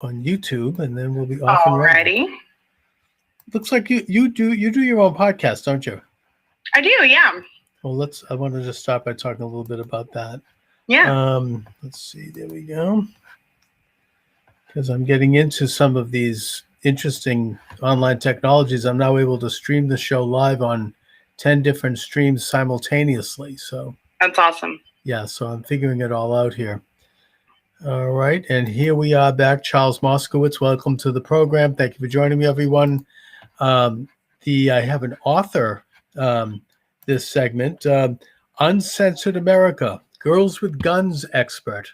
on YouTube, and then we'll be off and running. Alrighty. Looks like you do your own podcast, don't you? I do, yeah. Well, I want to just start by talking a little bit about that. Yeah. Let's see. There we go. Because I'm getting into some of these interesting online technologies. I'm now able to stream the show live on 10 different streams simultaneously. So that's awesome. Yeah, so I'm figuring it all out here. All right, and here we are back. Charles Moscowitz, welcome to the program. Thank you for joining me, everyone. I have an author this segment, Uncensored America, Girls with Guns expert.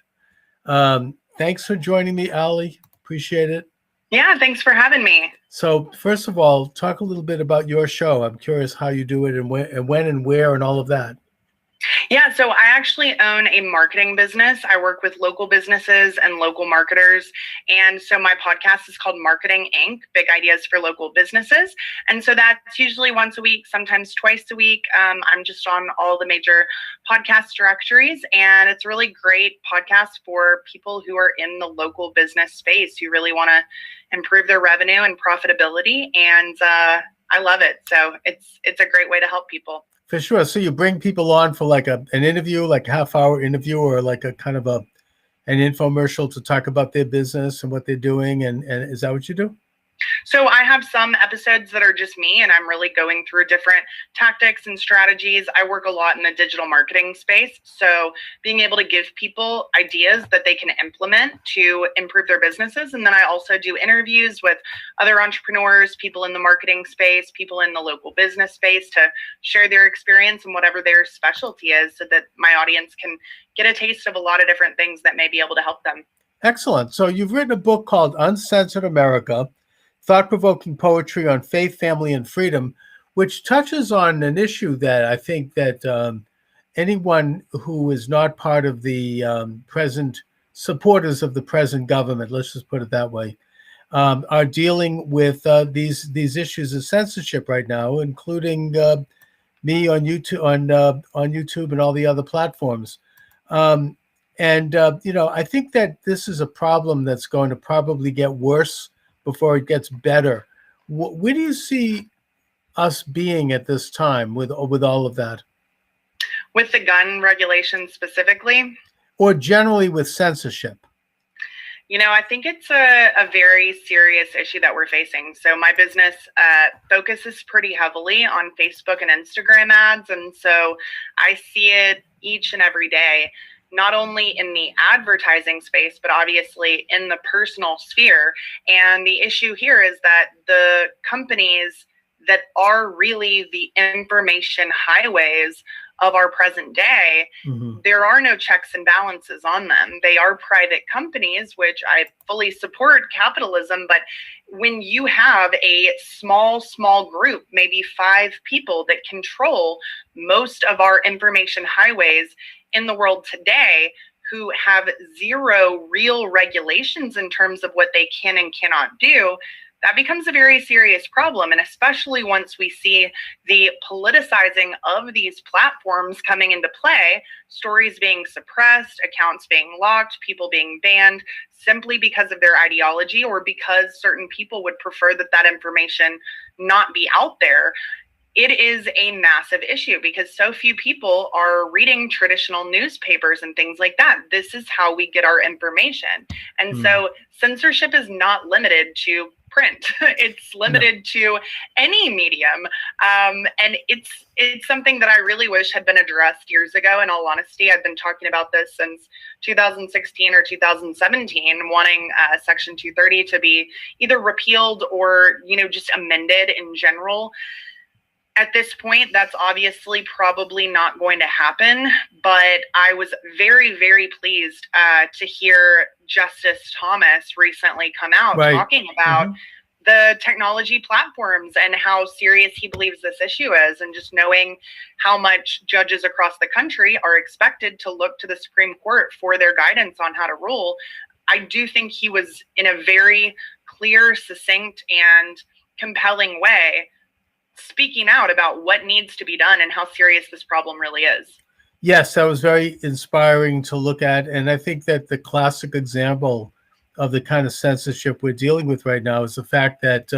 Thanks for joining me, Allie. Appreciate it. Yeah, thanks for having me. So first of all, talk a little bit about your show. I'm curious how you do it and when and where and all of that. Yeah, so I actually own a marketing business. I work with local businesses and local marketers. And so my podcast is called Marketing Inc., Big Ideas for Local Businesses. And so that's usually once a week, sometimes twice a week. I'm just on all the major podcast directories. And it's a really great podcast for people who are in the local business space who really want to improve their revenue and profitability. And I love it. So it's a great way to help people. For sure. So you bring people on for like an interview, like a half-hour interview, or like a kind of an infomercial to talk about their business and what they're doing. And is that what you do? So I have some episodes that are just me, and I'm really going through different tactics and strategies. I work a lot in the digital marketing space. So being able to give people ideas that they can implement to improve their businesses. And then I also do interviews with other entrepreneurs, people in the marketing space, people in the local business space to share their experience and whatever their specialty is so that my audience can get a taste of a lot of different things that may be able to help them. Excellent. So you've written a book called Uncensored America, Thought-Provoking Poetry on Faith, Family, and Freedom, which touches on an issue that I think that anyone who is not part of the present supporters of the present government, let's just put it that way, are dealing with these issues of censorship right now, including me on YouTube and all the other platforms. I think that this is a problem that's going to probably get worse before it gets better. Where do you see us being at this time with all of that? With the gun regulations specifically? Or generally with censorship? You know, I think it's a very serious issue that we're facing. So my business focuses pretty heavily on Facebook and Instagram ads. And so I see it each and every day, not only in the advertising space, but obviously in the personal sphere. And the issue here is that the companies that are really the information highways of our present day, there are no checks and balances on them. They are private companies, which I fully support capitalism. But when you have a small group, maybe 5 people that control most of our information highways in the world today, who have zero real regulations in terms of what they can and cannot do, that becomes a very serious problem. And especially once we see the politicizing of these platforms coming into play, stories being suppressed, accounts being locked, people being banned simply because of their ideology or because certain people would prefer that information not be out there. It is a massive issue because so few people are reading traditional newspapers and things like that. This is how we get our information. And so censorship is not limited to print. It's limited to any medium. And it's something that I really wish had been addressed years ago. In all honesty, I've been talking about this since 2016 or 2017, wanting Section 230 to be either repealed or, just amended in general. At this point, that's obviously probably not going to happen, but I was very, very pleased to hear Justice Thomas recently come out talking about the technology platforms and how serious he believes this issue is, and just knowing how much judges across the country are expected to look to the Supreme Court for their guidance on how to rule. I do think he was in a very clear, succinct, and compelling way speaking out about what needs to be done and how serious this problem really is. Yes, that was very inspiring to look at. And I think that the classic example of the kind of censorship we're dealing with right now is the fact that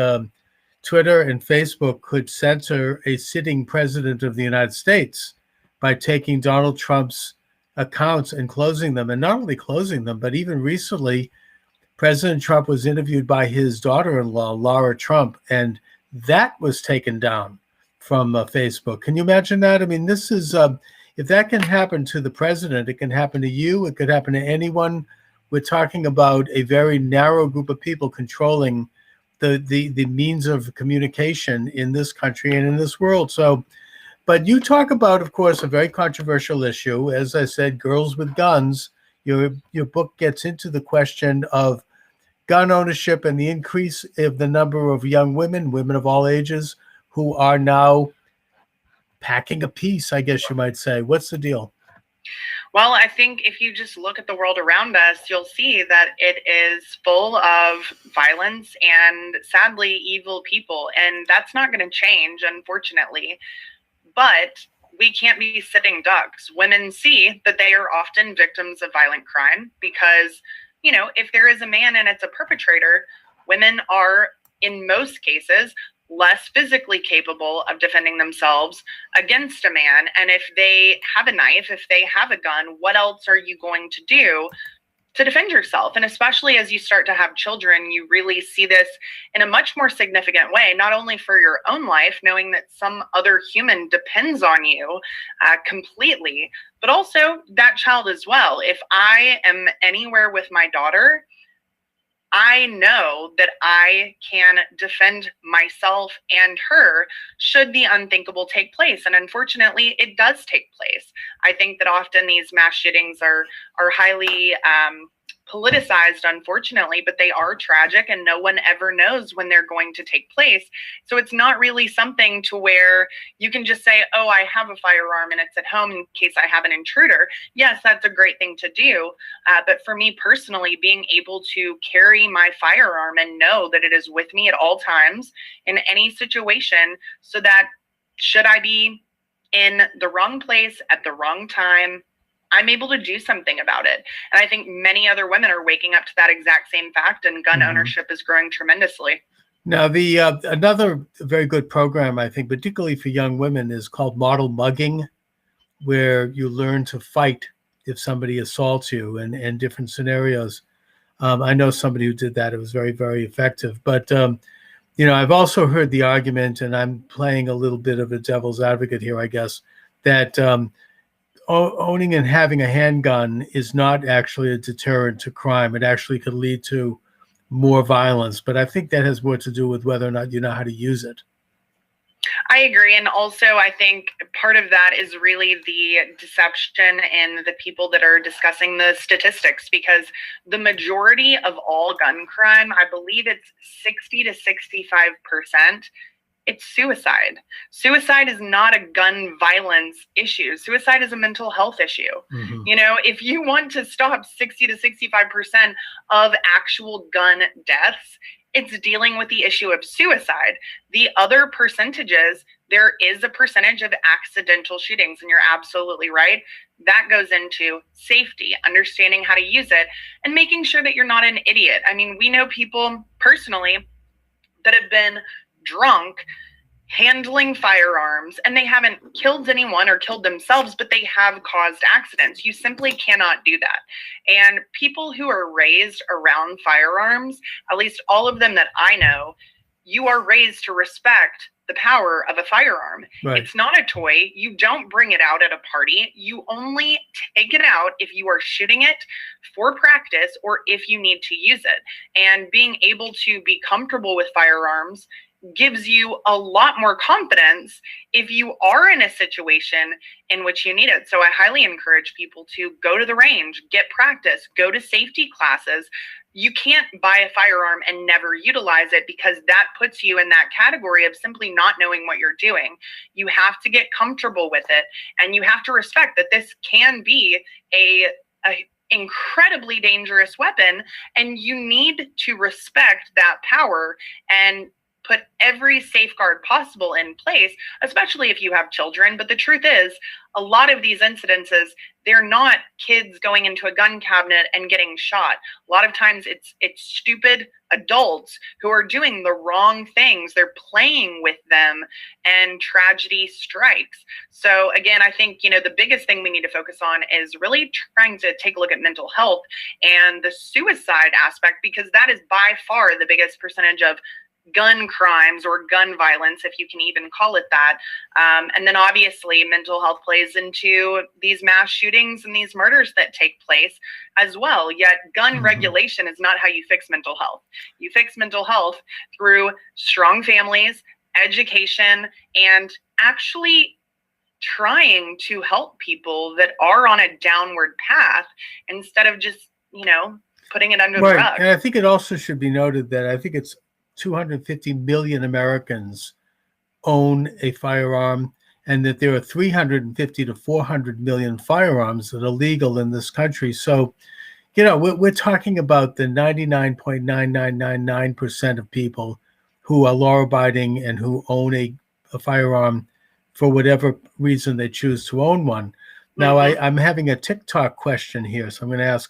Twitter and Facebook could censor a sitting president of the United States by taking Donald Trump's accounts and closing them. And not only closing them, but even recently, President Trump was interviewed by his daughter-in-law, Laura Trump, and that was taken down from Facebook. Can you imagine that? I mean, this is, if that can happen to the president, it can happen to you, it could happen to anyone. We're talking about a very narrow group of people controlling the means of communication in this country and in this world. So, but you talk about, of course, a very controversial issue. As I said, girls with guns. Your book gets into the question of gun ownership and the increase of the number of young women of all ages, who are now packing a piece, I guess you might say. What's the deal? Well, I think if you just look at the world around us, you'll see that it is full of violence and sadly evil people. And that's not going to change, unfortunately. But we can't be sitting ducks. Women see that they are often victims of violent crime because, you know, if there is a man and it's a perpetrator, women are, in most cases, less physically capable of defending themselves against a man. And if they have a knife, if they have a gun, what else are you going to do to defend yourself? And especially as you start to have children, you really see this in a much more significant way, not only for your own life, knowing that some other human depends on you completely, but also that child as well. If I am anywhere with my daughter, I know that I can defend myself and her should the unthinkable take place. And unfortunately, it does take place. I think that often these mass shootings are highly politicized, unfortunately, but they are tragic and no one ever knows when they're going to take place. So it's not really something to where you can just say, oh, I have a firearm and it's at home in case I have an intruder. Yes, that's a great thing to do. But for me personally, being able to carry my firearm and know that it is with me at all times in any situation, so that should I be in the wrong place at the wrong time, I'm able to do something about it. And I think many other women are waking up to that exact same fact, and gun ownership is growing tremendously. Now, the another very good program, I think, particularly for young women, is called Model Mugging, where you learn to fight if somebody assaults you and different scenarios. I know somebody who did that. It was very, very effective. But, you know, I've also heard the argument, and I'm playing a little bit of a devil's advocate here, I guess, that owning and having a handgun is not actually a deterrent to crime. It actually could lead to more violence. But I think that has more to do with whether or not you know how to use it. I agree. And also, I think part of that is really the deception in the people that are discussing the statistics, because the majority of all gun crime, I believe it's 60 to 65%. It's suicide. Suicide is not a gun violence issue. Suicide is a mental health issue. Mm-hmm. You know, if you want to stop 60 to 65% of actual gun deaths, it's dealing with the issue of suicide. The other percentages, there is a percentage of accidental shootings, and you're absolutely right. That goes into safety, understanding how to use it, and making sure that you're not an idiot. I mean, we know people personally that have been drunk handling firearms, and they haven't killed anyone or killed themselves, but they have caused accidents. You simply cannot do that. And people who are raised around firearms, at least all of them that I know, you are raised to respect the power of a firearm. Right. It's not a toy. You don't bring it out at a party. You only take it out if you are shooting it for practice or if you need to use it. And being able to be comfortable with firearms gives you a lot more confidence if you are in a situation in which you need it. So I highly encourage people to go to the range, get practice, go to safety classes. You can't buy a firearm and never utilize it, because that puts you in that category of simply not knowing what you're doing. You have to get comfortable with it, and you have to respect that this can be a incredibly dangerous weapon, and you need to respect that power and put every safeguard possible in place, especially if you have children. But the truth is, a lot of these incidences, they're not kids going into a gun cabinet and getting shot. A lot of times it's stupid adults who are doing the wrong things. They're playing with them and tragedy strikes. So again, I think, the biggest thing we need to focus on is really trying to take a look at mental health and the suicide aspect, because that is by far the biggest percentage of gun crimes or gun violence, if you can even call it that. And then obviously mental health plays into these mass shootings and these murders that take place as well. Yet gun regulation is not how you fix mental health. You fix mental health through strong families, education, and actually trying to help people that are on a downward path instead of just, putting it under the rug. And I think it also should be noted that I think it's 250 million Americans own a firearm, and that there are 350 to 400 million firearms that are legal in this country. So, we're talking about the 99.9999% of people who are law-abiding and who own a firearm for whatever reason they choose to own one. Now, I'm having a TikTok question here, so I'm going to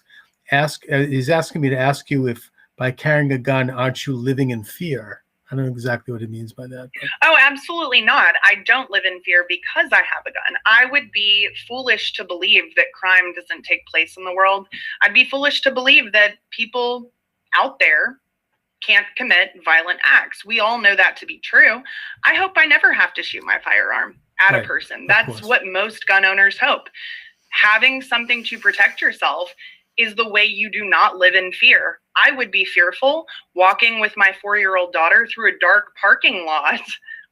he's asking me to ask you if by carrying a gun, aren't you living in fear? I don't know exactly what he means by that. But. Oh, absolutely not. I don't live in fear because I have a gun. I would be foolish to believe that crime doesn't take place in the world. I'd be foolish to believe that people out there can't commit violent acts. We all know that to be true. I hope I never have to shoot my firearm at a person. That's what most gun owners hope. Having something to protect yourself is the way you do not live in fear. I would be fearful walking with my 4-year-old daughter through a dark parking lot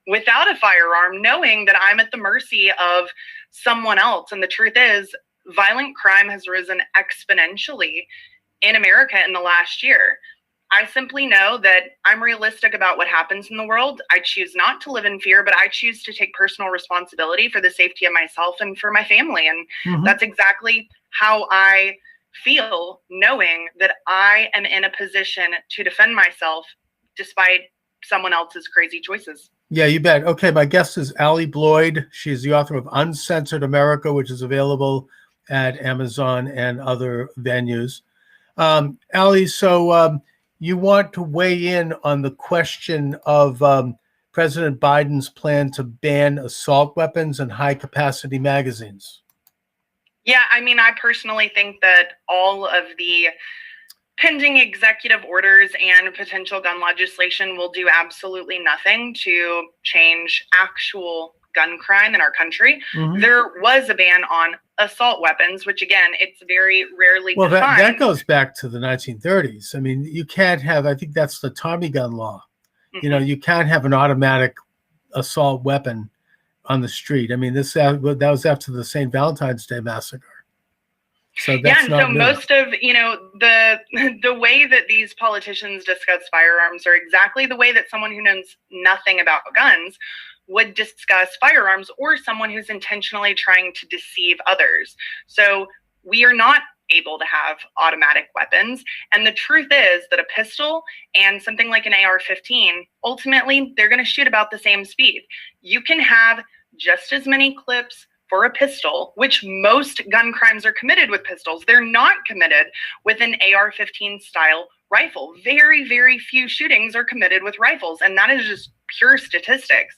without a firearm, knowing that I'm at the mercy of someone else. And the truth is, violent crime has risen exponentially in America in the last year. I simply know that I'm realistic about what happens in the world. I choose not to live in fear, but I choose to take personal responsibility for the safety of myself and for my family. And that's exactly how I feel, knowing that I am in a position to defend myself despite someone else's crazy choices. Yeah, you bet. Okay, my guest is Allie Bloyd. She's the author of Uncensored America, which is available at Amazon and other venues. Allie, so you want to weigh in on the question of President Biden's plan to ban assault weapons and high-capacity magazines. Yeah, I mean, I personally think that all of the pending executive orders and potential gun legislation will do absolutely nothing to change actual gun crime in our country. There was a ban on assault weapons, which again, it's very rarely defined. Well, that goes back to the 1930s. I mean, you can't have, I think that's the Tommy gun law. You can't have an automatic assault weapon on the street. I mean, that was after the St. Valentine's Day massacre. So that's and so most of, the way that these politicians discuss firearms are exactly the way that someone who knows nothing about guns would discuss firearms, or someone who's intentionally trying to deceive others. So we are not able to have automatic weapons. And the truth is that a pistol and something like an AR-15, ultimately, they're going to shoot about the same speed. You can have just as many clips for a pistol, which most gun crimes are committed with pistols. They're not committed with an AR-15 style rifle. Very, very few shootings are committed with rifles. And that is just pure statistics.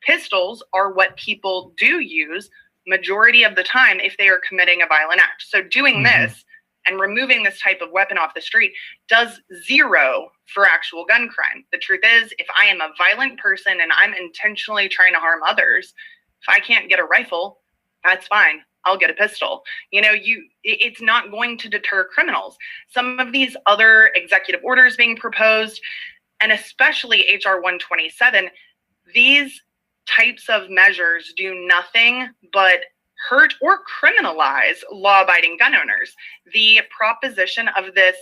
Pistols are what people do use majority of the time if they are committing a violent act. So doing this and removing this type of weapon off the street does zero for actual gun crime. The truth is, if I am a violent person and I'm intentionally trying to harm others, if I can't get a rifle, that's fine. I'll get a pistol. It's not going to deter criminals. Some of these other executive orders being proposed, and especially HR 127, these types of measures do nothing but hurt or criminalize law-abiding gun owners. The proposition of this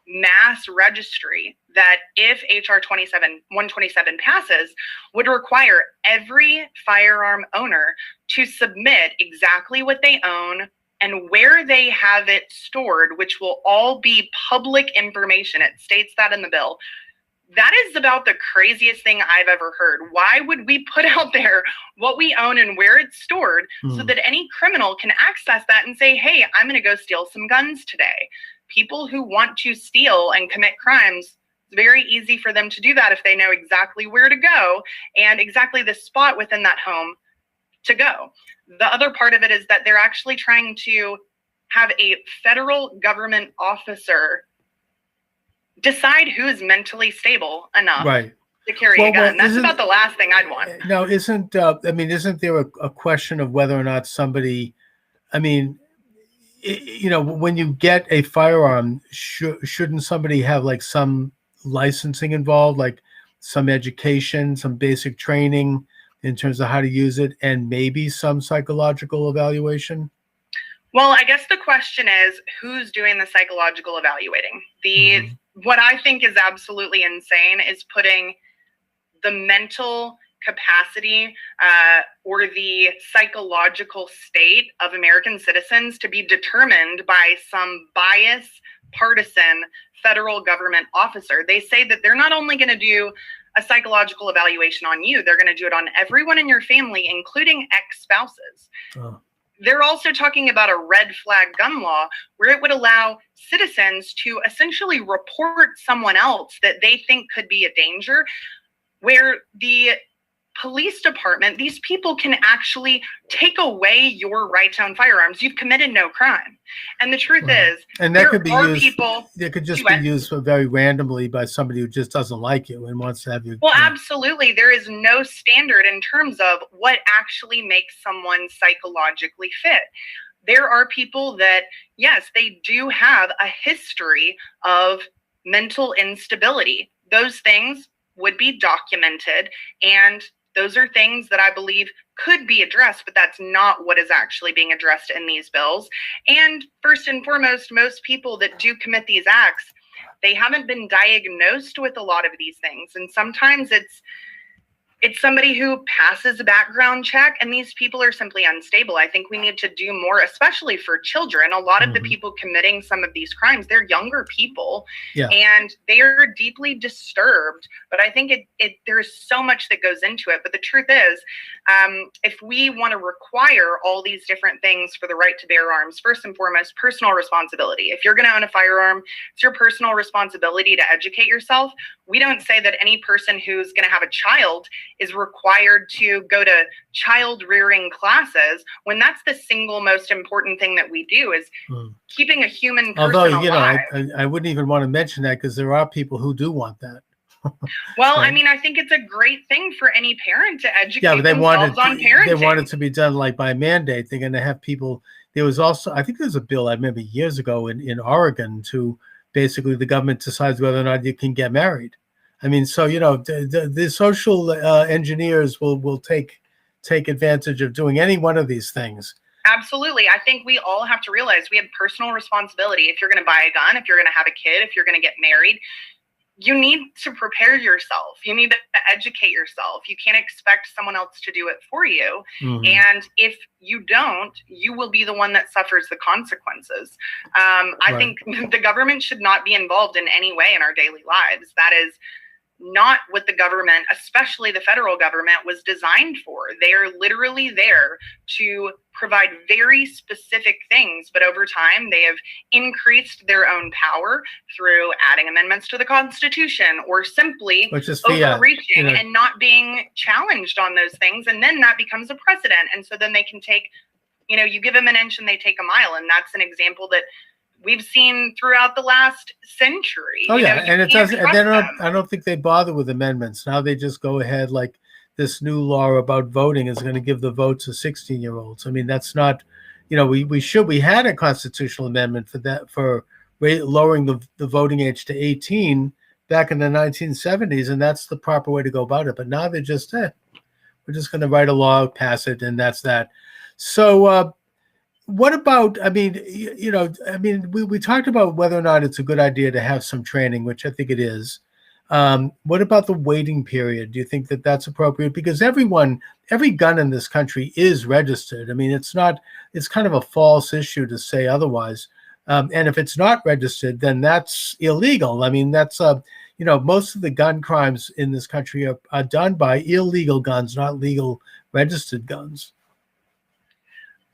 mass registry that if HR 127 passes would require every firearm owner to submit exactly what they own and where they have it stored, which will all be public information. It states that in the bill. That is about the craziest thing I've ever heard. Why would we put out there what we own and where it's stored so that any criminal can access that and say, hey, I'm going to go steal some guns today? People who want to steal and commit crimes, it's very easy for them to do that if they know exactly where to go and exactly the spot within that home to go. The other part of it is that they're actually trying to have a federal government officer decide who's mentally stable enough to carry a gun. That's about the last thing I'd want. Now, isn't there a question of whether or not somebody, when you get a firearm, shouldn't somebody have like some licensing involved, like some education, some basic training in terms of how to use it, and maybe some psychological evaluation? Well, I guess the question is, who's doing the psychological evaluating? What I think is absolutely insane is putting the mental capacity or the psychological state of American citizens to be determined by some biased, partisan federal government officer. They say that they're not only going to do a psychological evaluation on you, they're going to do it on everyone in your family, including ex-spouses. Oh. They're also talking about a red flag gun law where it would allow citizens to essentially report someone else that they think could be a danger, where the police department, these people can actually take away your right to own firearms. You've committed no crime. And the truth is, and that could be used, it could just be used very randomly by somebody who just doesn't like you and wants to have you. Well, absolutely. There is no standard in terms of what actually makes someone psychologically fit. There are people that, yes, they do have a history of mental instability. Those things would be documented, and those are things that I believe could be addressed, but that's not what is actually being addressed in these bills. And first and foremost, most people that do commit these acts, they haven't been diagnosed with a lot of these things. And sometimes it's somebody who passes a background check, and these people are simply unstable. I think we need to do more, especially for children. A lot of the people committing some of these crimes, they're younger people, and they are deeply disturbed. But I think there's so much that goes into it. But the truth is, if we want to require all these different things for the right to bear arms, first and foremost, personal responsibility. If you're going to own a firearm, it's your personal responsibility to educate yourself. We don't say that any person who's going to have a child is required to go to child rearing classes, when that's the single most important thing that we do is keeping a human person alive. I wouldn't even want to mention that, because there are people who do want that. Well, I mean, I think it's a great thing for any parent to educate themselves on parenting. They want it to be done like by mandate. They're going to have people. There was also, I think there's a bill I remember years ago in Oregon to basically the government decides whether or not you can get married. I mean, so, the social engineers will take advantage of doing any one of these things. Absolutely. I think we all have to realize we have personal responsibility. If you're going to buy a gun, if you're going to have a kid, if you're going to get married, you need to prepare yourself. You need to educate yourself. You can't expect someone else to do it for you. And if you don't, you will be the one that suffers the consequences. I think the government should not be involved in any way in our daily lives. That is not what the government, especially the federal government, was designed for. They are literally there to provide very specific things, but over time they have increased their own power through adding amendments to the Constitution or simply overreaching and not being challenged on those things. And then that becomes a precedent. And so then they can take, you give them an inch and they take a mile. And that's an example that we've seen throughout the last century. And it doesn't. And I don't think they bother with amendments. Now they just go ahead, like this new law about voting is going to give the vote to 16-year-olds. I mean, that's not. We had a constitutional amendment for that, for lowering the voting age to 18 back in the 1970s, and that's the proper way to go about it. But now they're just, we're just going to write a law, pass it, and that's that. So. What about, we talked about whether or not it's a good idea to have some training, which I think it is. What about the waiting period? Do you think that that's appropriate? Because every gun in this country is registered. I mean, it's kind of a false issue to say otherwise. And if it's not registered, then that's illegal. I mean, that's, most of the gun crimes in this country are done by illegal guns, not legal registered guns.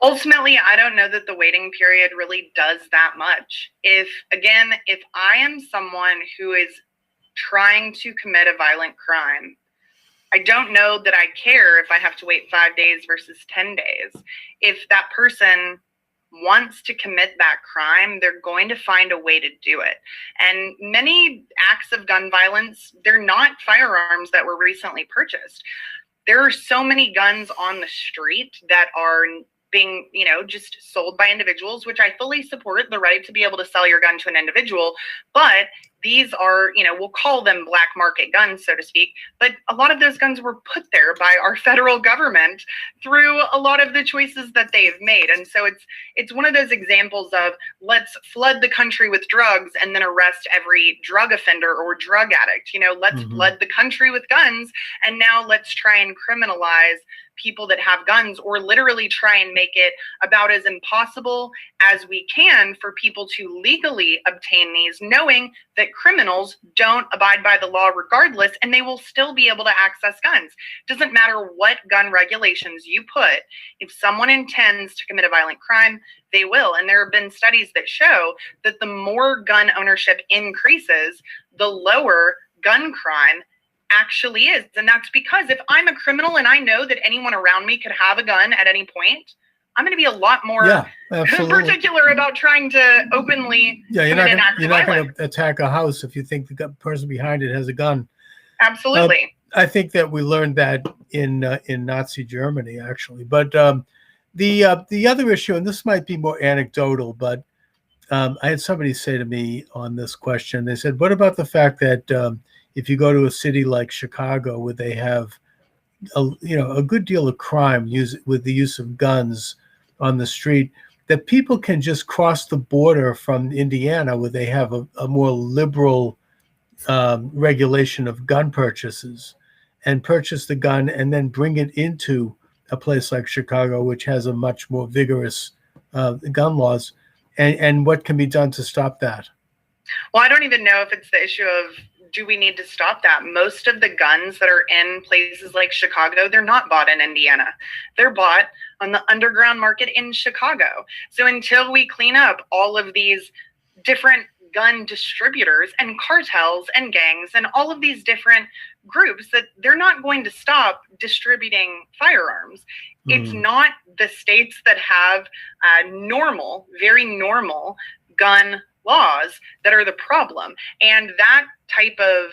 Ultimately, I don't know that the waiting period really does that much. If I am someone who is trying to commit a violent crime, I don't know that I care if I have to wait 5 days versus 10 days. If that person wants to commit that crime, they're going to find a way to do it. And many acts of gun violence, they're not firearms that were recently purchased. There are so many guns on the street that are being, just sold by individuals, which I fully support the right to be able to sell your gun to an individual. But these are, we'll call them black market guns, so to speak. But a lot of those guns were put there by our federal government through a lot of the choices that they've made. And so it's one of those examples of let's flood the country with drugs and then arrest every drug offender or drug addict. Let's flood the country with guns, and now let's try and criminalize people that have guns, or literally try and make it about as impossible as we can for people to legally obtain these, knowing that criminals don't abide by the law regardless, and they will still be able to access guns. Doesn't matter what gun regulations you put, if someone intends to commit a violent crime, they will. And there have been studies that show that the more gun ownership increases, the lower gun crime actually is. And that's because if I'm a criminal and I know that anyone around me could have a gun at any point, I'm going to be a lot more particular about trying to openly you're not going to attack a house if you think the person behind it has a gun. Absolutely. I think that we learned that in Nazi Germany, actually. But the other issue, and this might be more anecdotal, but I had somebody say to me on this question, they said, what about the fact that if you go to a city like Chicago, where they have a good deal of crime with the use of guns on the street, that people can just cross the border from Indiana, where they have a more liberal regulation of gun purchases, and purchase the gun and then bring it into a place like Chicago, which has a much more vigorous gun laws, and what can be done to stop that? Well, I don't even know if it's the issue of, do we need to stop that? Most of the guns that are in places like Chicago, they're not bought in Indiana. They're bought on the underground market in Chicago. So until we clean up all of these different gun distributors and cartels and gangs and all of these different groups, that they're not going to stop distributing firearms. It's not the states that have very normal gun laws that are the problem. And that type of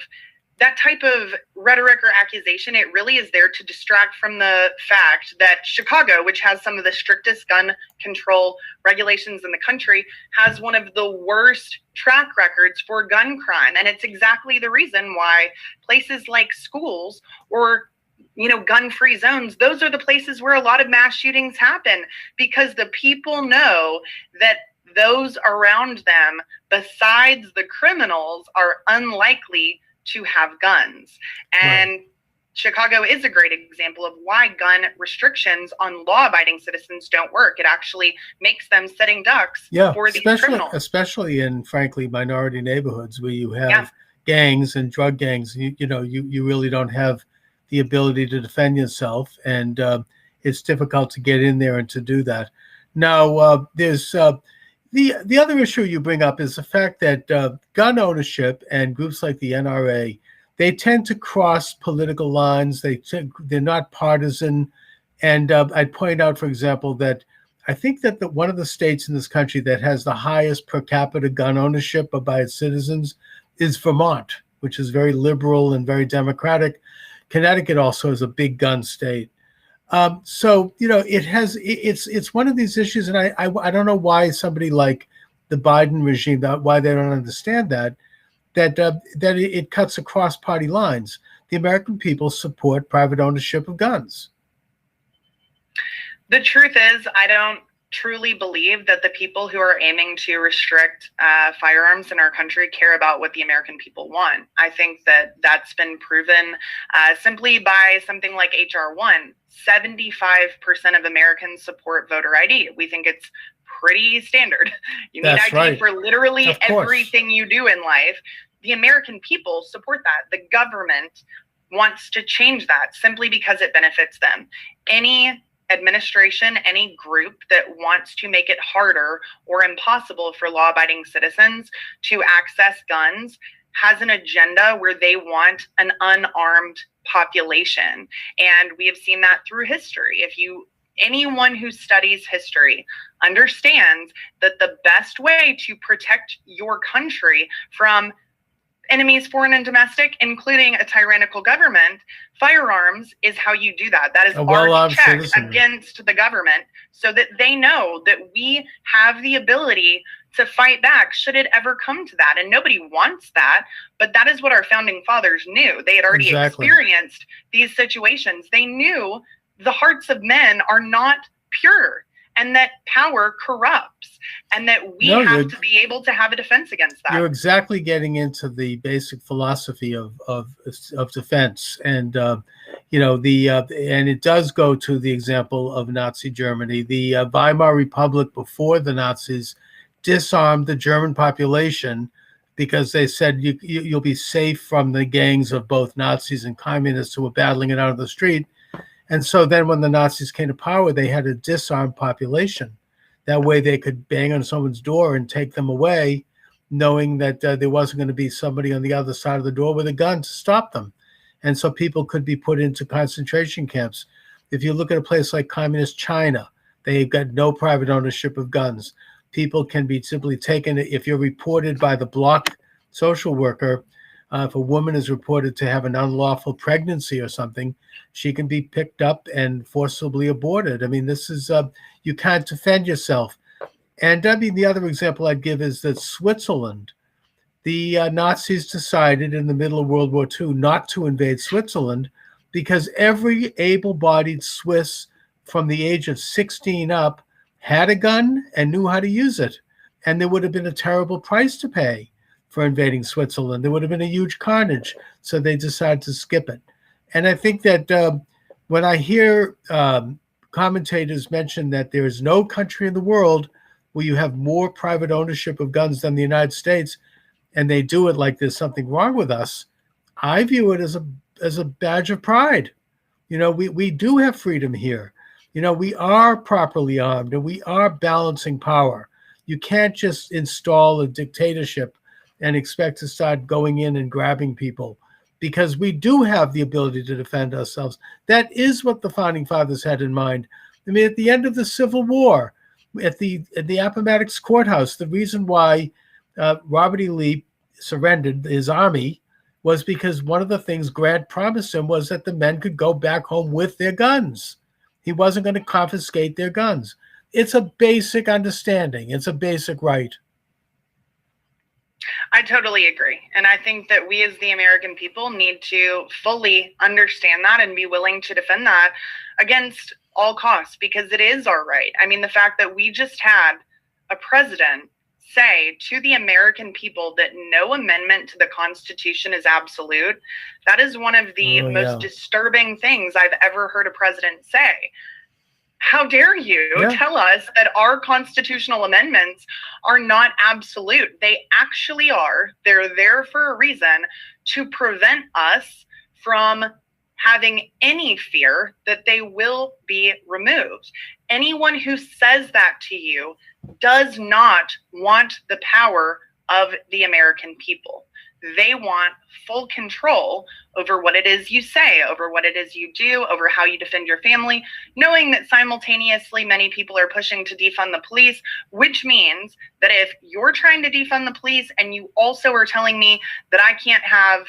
rhetoric or accusation, it really is there to distract from the fact that Chicago, which has some of the strictest gun control regulations in the country, has one of the worst track records for gun crime. And it's exactly the reason why places like schools or gun-free zones, those are the places where a lot of mass shootings happen, because the people know that those around them, besides the criminals, are unlikely to have guns. And right. Chicago is a great example of why gun restrictions on law-abiding citizens don't work. It actually makes them sitting ducks for these criminals. Especially in, frankly, minority neighborhoods where you have gangs and drug gangs. You really don't have the ability to defend yourself, and it's difficult to get in there and to do that. Now, there's the other issue you bring up is the fact that gun ownership and groups like the NRA, they tend to cross political lines. They're not partisan. And I'd point out, for example, that I think that one of the states in this country that has the highest per capita gun ownership by its citizens is Vermont, which is very liberal and very democratic. Connecticut also is a big gun state. So it's one of these issues, and I don't know why somebody like the Biden regime, why they don't understand that it cuts across party lines. The American people support private ownership of guns. The truth is, I don't truly believe that the people who are aiming to restrict firearms in our country care about what the American people want. I think that that's been proven simply by something like H.R. 1. 75% of Americans support voter ID. We think it's pretty standard. You need ID for literally everything you do in life. the American people support that. The government wants to change that simply because it benefits them. Any administration, any group that wants to make it harder or impossible for law-abiding citizens to access guns has an agenda where they want an unarmed population. And we have seen that through history. Anyone who studies history understands that the best way to protect your country from enemies, foreign and domestic, including a tyrannical government, firearms is how you do that. That is our check against the government, so that they know that we have the ability to fight back should it ever come to that. And nobody wants that, but that is what our founding fathers knew. They had already experienced these situations. They knew the hearts of men are not pure, and that power corrupts, and that we have to be able to have a defense against that. You're exactly getting into the basic philosophy of defense, and and it does go to the example of Nazi Germany. The Weimar Republic before the Nazis disarmed the German population because they said you'll be safe from the gangs of both Nazis and communists who were battling it out on the street. And so then when the Nazis came to power, they had a disarmed population. That way they could bang on someone's door and take them away, knowing that there wasn't going to be somebody on the other side of the door with a gun to stop them. And so people could be put into concentration camps. If you look at a place like communist China, they've got no private ownership of guns. People can be simply taken. If you're reported by the block social worker, if a woman is reported to have an unlawful pregnancy or something, she can be picked up and forcibly aborted. I mean, this is, you can't defend yourself. And I mean, the other example I'd give is that Switzerland, the Nazis decided in the middle of World War II not to invade Switzerland because every able-bodied Swiss from the age of 16 up had a gun and knew how to use it. And there would have been a terrible price to pay for invading Switzerland. There would have been a huge carnage. So they decided to skip it. And I think that when I hear commentators mention that there is no country in the world where you have more private ownership of guns than the United States, and they do it like there's something wrong with us, I view it as a badge of pride. We do have freedom here. We are properly armed and we are balancing power. You can't just install a dictatorship and expect to start going in and grabbing people, because we do have the ability to defend ourselves. That is what the founding fathers had in mind. I mean, at the end of the Civil War, at the Appomattox Courthouse, the reason why Robert E. Lee surrendered his army was because one of the things Grant promised him was that the men could go back home with their guns. He wasn't going to confiscate their guns. It's a basic understanding. It's a basic right. I totally agree. And I think that we as the American people need to fully understand that and be willing to defend that against all costs, because it is our right. I mean, the fact that we just had a president say to the American people that no amendment to the Constitution is absolute, that is one of the most disturbing things I've ever heard a president say. How dare you tell us that our constitutional amendments are not absolute? They actually are. They're there for a reason, to prevent us from having any fear that they will be removed. Anyone who says that to you does not want the power of the American people. They want full control over what it is you say, over what it is you do, over how you defend your family, knowing that simultaneously many people are pushing to defund the police, which means that if you're trying to defund the police and you also are telling me that I can't have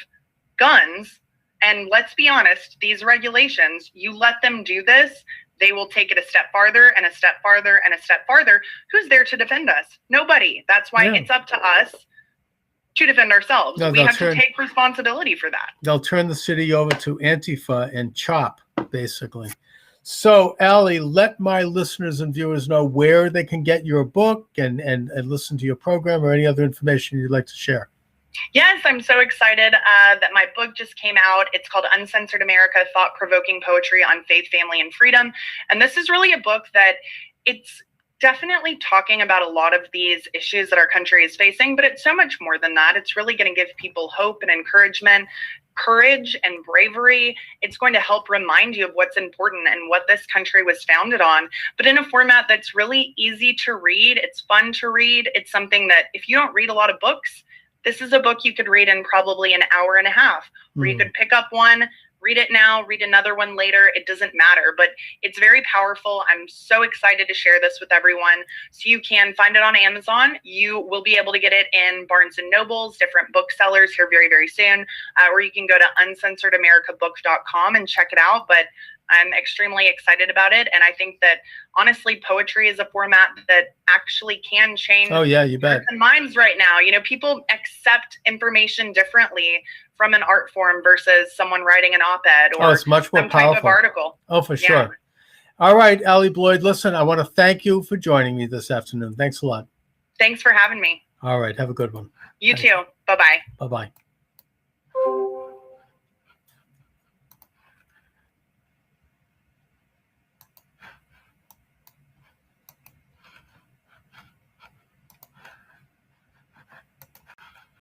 guns, and let's be honest, these regulations, you let them do this, they will take it a step farther and a step farther and a step farther. Who's there to defend us? Nobody. That's why it's up to us to defend ourselves. We have to take responsibility for that. They'll turn the city over to Antifa and chop, basically. So, Allie, let my listeners and viewers know where they can get your book and listen to your program, or any other information you'd like to share. Yes, I'm so excited that my book just came out. It's called Uncensored America, Thought-Provoking Poetry on Faith, Family, and Freedom. And this is really a book that it's definitely talking about a lot of these issues that our country is facing, but it's so much more than that. It's really going to give people hope and encouragement, courage and bravery. It's going to help remind you of what's important and what this country was founded on, but in a format that's really easy to read. It's fun to read. It's something that if you don't read a lot of books, this is a book you could read in probably an hour and a half, or you could pick up one, read it now, read another one later. It doesn't matter, but it's very powerful. I'm so excited to share this with everyone. So you can find it on Amazon. You will be able to get it in Barnes and Nobles, different booksellers here very, very soon, or you can go to uncensoredamericabook.com and check it out. But I'm extremely excited about it. And I think that honestly, poetry is a format that actually can change minds right now. You know, people accept information differently from an art form versus someone writing an op-ed or it's much more some powerful type of article. Oh, for sure. All right, Allie Bloyd, listen, I want to thank you for joining me this afternoon. Thanks a lot. Thanks for having me. All right, have a good one. You too. Bye-bye. Bye-bye.